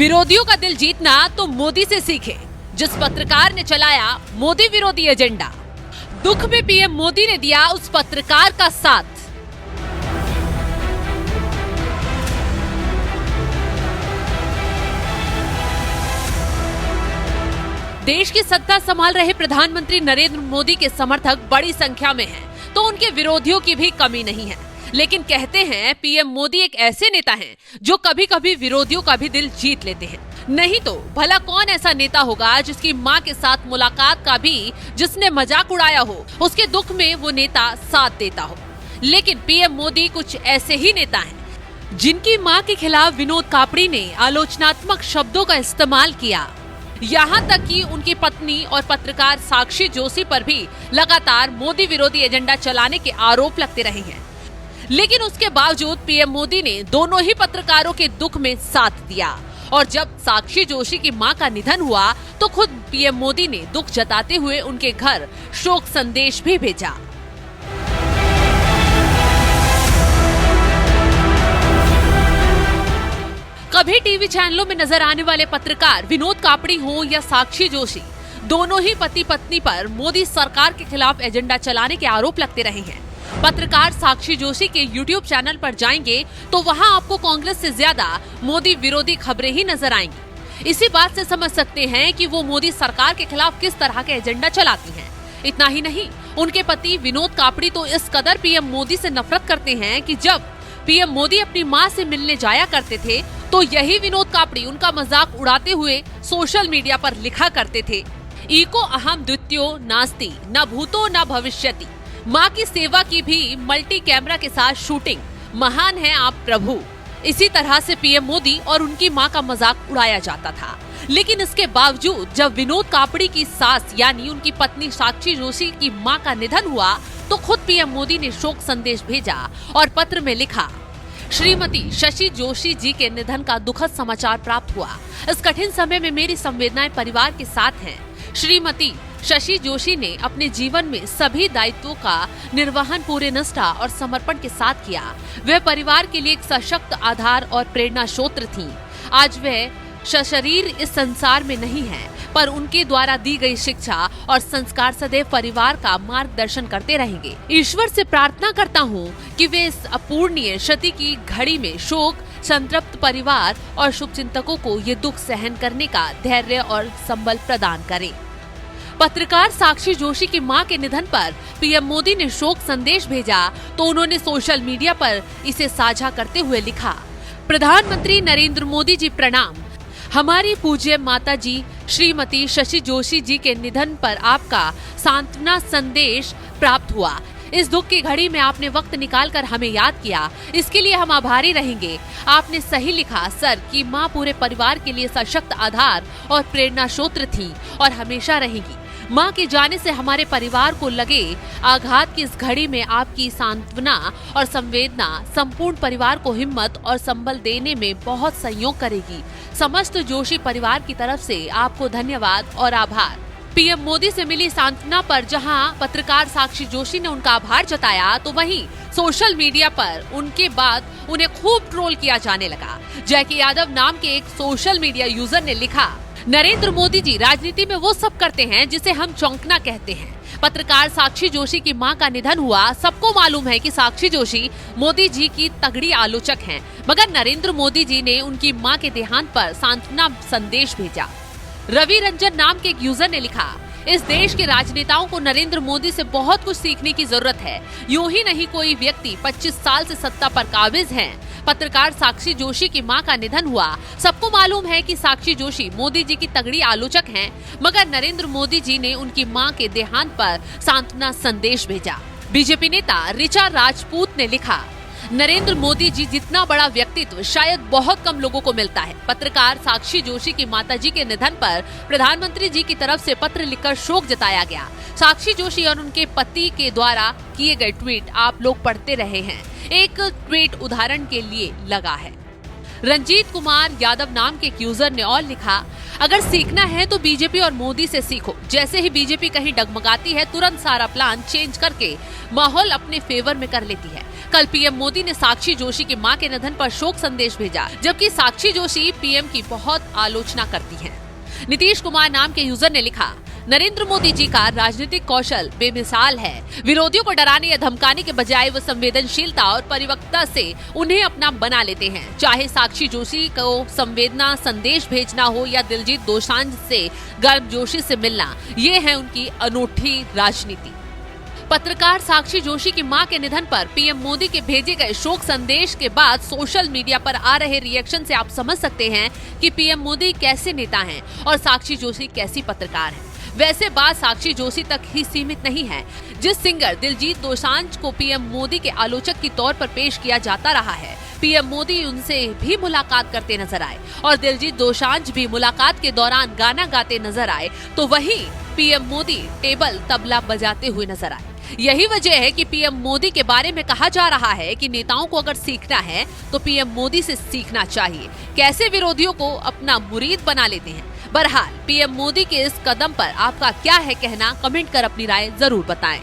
विरोधियों का दिल जीतना तो मोदी से सीखे, जिस पत्रकार ने चलाया मोदी विरोधी एजेंडा। दुख में पीएम मोदी ने दिया उस पत्रकार का साथ। देश की सत्ता संभाल रहे प्रधानमंत्री नरेंद्र मोदी के समर्थक बड़ी संख्या में हैं, तो उनके विरोधियों की भी कमी नहीं है। लेकिन कहते हैं पीएम मोदी एक ऐसे नेता हैं जो कभी कभी विरोधियों का भी दिल जीत लेते हैं। नहीं तो भला कौन ऐसा नेता होगा जिसकी मां के साथ मुलाकात का भी जिसने मजाक उड़ाया हो, उसके दुख में वो नेता साथ देता हो। लेकिन पीएम मोदी कुछ ऐसे ही नेता हैं जिनकी मां के खिलाफ विनोद कापड़ी ने आलोचनात्मक शब्दों का इस्तेमाल किया। यहाँ तक कि उनकी पत्नी और पत्रकार साक्षी जोशी पर भी लगातार मोदी विरोधी एजेंडा चलाने के आरोप लगते रहे हैं। लेकिन उसके बावजूद पीएम मोदी ने दोनों ही पत्रकारों के दुख में साथ दिया और जब साक्षी जोशी की मां का निधन हुआ तो खुद पीएम मोदी ने दुख जताते हुए उनके घर शोक संदेश भी भेजा। कभी टीवी चैनलों में नजर आने वाले पत्रकार विनोद कापड़ी हो या साक्षी जोशी, दोनों ही पति पत्नी पर मोदी सरकार के खिलाफ एजेंडा चलाने के आरोप लगते रहे हैं। पत्रकार साक्षी जोशी के YouTube चैनल पर जाएंगे तो वहां आपको कांग्रेस से ज्यादा मोदी विरोधी खबरें ही नजर आएंगी। इसी बात से समझ सकते हैं कि वो मोदी सरकार के खिलाफ किस तरह के एजेंडा चलाती हैं। इतना ही नहीं, उनके पति विनोद कापड़ी तो इस कदर पीएम मोदी से नफरत करते हैं कि जब पीएम मोदी अपनी मां से मिलने जाया करते थे तो यही विनोद कापड़ी उनका मजाक उड़ाते हुए सोशल मीडिया पर लिखा करते थे, ईको अहम द्वितीयो नास्ति, न भूतो न भविष्यति। मां की सेवा की भी मल्टी कैमरा के साथ शूटिंग, महान है आप प्रभु। इसी तरह से पीएम मोदी और उनकी मां का मजाक उड़ाया जाता था। लेकिन इसके बावजूद जब विनोद कापड़ी की सास यानी उनकी पत्नी साक्षी जोशी की मां का निधन हुआ तो खुद पीएम मोदी ने शोक संदेश भेजा और पत्र में लिखा, श्रीमती शशि जोशी जी के निधन का दुखद समाचार प्राप्त हुआ। इस कठिन समय में मेरी संवेदनाएं परिवार के साथ हैं। श्रीमती शशि जोशी ने अपने जीवन में सभी दायित्वों का निर्वहन पूरे निष्ठा और समर्पण के साथ किया। वे परिवार के लिए एक सशक्त आधार और प्रेरणा स्रोत थीं। आज वे सशरीर इस संसार में नहीं है, पर उनके द्वारा दी गई शिक्षा और संस्कार सदैव परिवार का मार्गदर्शन करते रहेंगे। ईश्वर से प्रार्थना करता हूँ कि वे इस अपूर्णीय क्षति की घड़ी में शोक संतृप्त परिवार और शुभचिंतकों को ये दुख सहन करने का धैर्य और संबल प्रदान करें। पत्रकार साक्षी जोशी की मां के निधन पर पीएम मोदी ने शोक संदेश भेजा तो उन्होंने सोशल मीडिया पर इसे साझा करते हुए लिखा, प्रधानमंत्री नरेंद्र मोदी जी प्रणाम। हमारी पूज्य माता जी श्रीमती शशि जोशी जी के निधन पर आपका सांत्वना संदेश प्राप्त हुआ। इस दुख की घड़ी में आपने वक्त निकालकर हमें याद किया, इसके लिए हम आभारी रहेंगे। आपने सही लिखा सर कि माँ पूरे परिवार के लिए सशक्त आधार और प्रेरणा स्रोत थी और हमेशा रहेगी। माँ के जाने से हमारे परिवार को लगे आघात की इस घड़ी में आपकी सांत्वना और संवेदना संपूर्ण परिवार को हिम्मत और संबल देने में बहुत सहयोग करेगी। समस्त जोशी परिवार की तरफ से आपको धन्यवाद और आभार। पीएम मोदी से मिली सांत्वना पर जहां पत्रकार साक्षी जोशी ने उनका आभार जताया तो वहीं सोशल मीडिया पर उनके बाद उन्हें खूब ट्रोल किया जाने लगा। जैकी यादव नाम के एक सोशल मीडिया यूजर ने लिखा, नरेंद्र मोदी जी राजनीति में वो सब करते हैं जिसे हम चौंकना कहते हैं। पत्रकार साक्षी जोशी की मां का निधन हुआ। सबको मालूम है कि साक्षी जोशी मोदी जी की तगड़ी आलोचक हैं, मगर नरेंद्र मोदी जी ने उनकी मां के देहांत पर सांत्वना संदेश भेजा। रवि रंजन नाम के एक यूजर ने लिखा, इस देश के राजनेताओं को नरेंद्र मोदी से बहुत कुछ सीखने की जरूरत है। यूं ही नहीं कोई व्यक्ति 25 साल से सत्ता पर काबिज है। पत्रकार साक्षी जोशी की मां का निधन हुआ। सबको मालूम है कि साक्षी जोशी मोदी जी की तगड़ी आलोचक हैं, मगर नरेंद्र मोदी जी ने उनकी मां के देहांत पर सांत्वना संदेश भेजा। बीजेपी नेता ऋचा राजपूत ने लिखा, नरेंद्र मोदी जी जितना बड़ा व्यक्तित्व शायद बहुत कम लोगों को मिलता है। पत्रकार साक्षी जोशी की माताजी के निधन पर प्रधानमंत्री जी की तरफ से पत्र लिखकर शोक जताया गया। साक्षी जोशी और उनके पति के द्वारा किए गए ट्वीट आप लोग पढ़ते रहे हैं। एक ट्वीट उदाहरण के लिए लगा है। रंजीत कुमार यादव नाम के एक यूजर ने और लिखा, अगर सीखना है तो बीजेपी और मोदी से सीखो। जैसे ही बीजेपी कहीं डगमगाती है, तुरंत सारा प्लान चेंज करके माहौल अपने फेवर में कर लेती है। कल पीएम मोदी ने साक्षी जोशी की मां के निधन पर शोक संदेश भेजा, जबकि साक्षी जोशी पीएम की बहुत आलोचना करती हैं। नीतीश कुमार नाम के यूजर ने लिखा, नरेंद्र मोदी जी का राजनीतिक कौशल बेमिसाल है। विरोधियों को डराने या धमकाने के बजाय वो संवेदनशीलता और परिपक्वता से उन्हें अपना बना लेते हैं। चाहे साक्षी जोशी को संवेदना संदेश भेजना हो या दिलजीत दोसांझ से गर्मजोशी से मिलना, ये है उनकी अनूठी राजनीति। पत्रकार साक्षी जोशी की मां के निधन पर पीएम मोदी के भेजे गए शोक संदेश के बाद सोशल मीडिया पर आ रहे रिएक्शन से आप समझ सकते हैं कि पीएम मोदी कैसे नेता हैं और साक्षी जोशी कैसी पत्रकार हैं। वैसे बात साक्षी जोशी तक ही सीमित नहीं है। जिस सिंगर दिलजीत दोसांझ को पीएम मोदी के आलोचक के तौर पर पेश किया जाता रहा है, पीएम मोदी उनसे भी मुलाकात करते नजर आए और दिलजीत दोसांझ भी मुलाकात के दौरान गाना गाते नजर आए, तो वहीं पीएम मोदी टेबल तबला बजाते हुए नजर आए। यही वजह है कि पीएम मोदी के बारे में कहा जा रहा है कि नेताओं को अगर सीखना है तो पीएम मोदी से सीखना चाहिए, कैसे विरोधियों को अपना मुरीद बना लेते हैं। बहरहाल पीएम मोदी के इस कदम पर आपका क्या है कहना, कमेंट कर अपनी राय जरूर बताएं।